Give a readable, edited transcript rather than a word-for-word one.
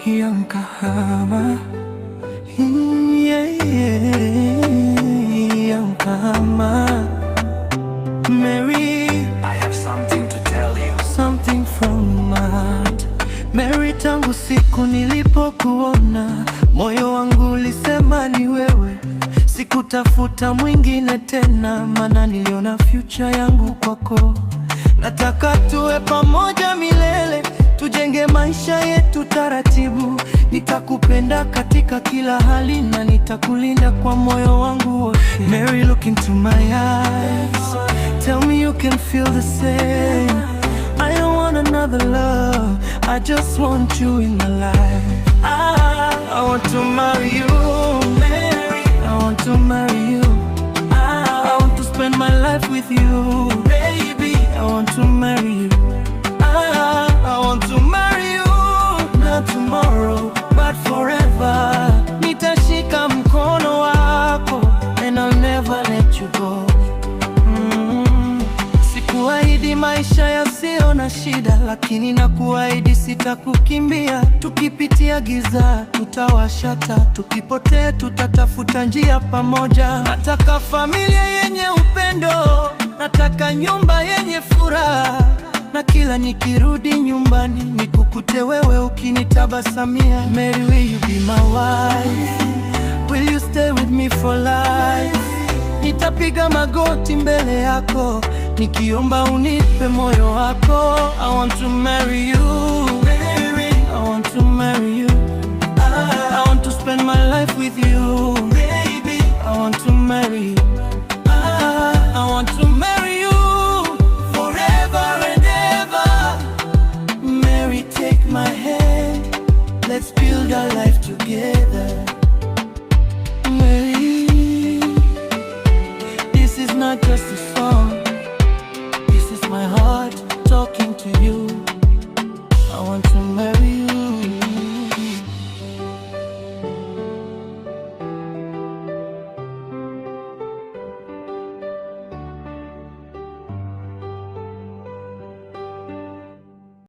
Young Kahama, Young Kahama. Mary, I have something to tell you. something from my heart. Mary, tangu siku nilipokuona, moyo wangu ulisema ni wewe. Sikutafuta mwingine tena, maana niliona future yangu kwako. Nataka tuwe pamoja milele, tujenge maisha yetu taratibu. Nitakupenda katika kila hali na nitakulinda kwa moyo wangu wote. Mary, look into my eyes, tell me you can feel the same. I don't want another love, I just want you in my life. I want to marry you, Mary. I want to marry you. I want to spend my life with you, baby. I want to marry you. I want to marry you, not tomorrow, but forever. Nitashika mkono wako, and I'll never let you go. Sikuahidi maisha yasiyo na shida, lakini nakuahidi sitakukimbia. Tukipitia giza tutawasha taa, tukipotea tutatafuta njia pamoja. Nataka familia yenye upendo, nataka nyumba yenye furaha, na kila nikirudi nyumbani nikukute wewe ukinitabasamia. Mary, will you be my wife? Will you stay with me for life? Nitapiga magoti mbele yako nikiomba unipe moyo wako. I want to marry you, Mary. I want to marry you. I want to spend my life with you, baby. I want to marry you. I want to marry you forever and ever. Mary, take my hand, let's build our life together. Mary, this is not just a song, this is my heart talking to you.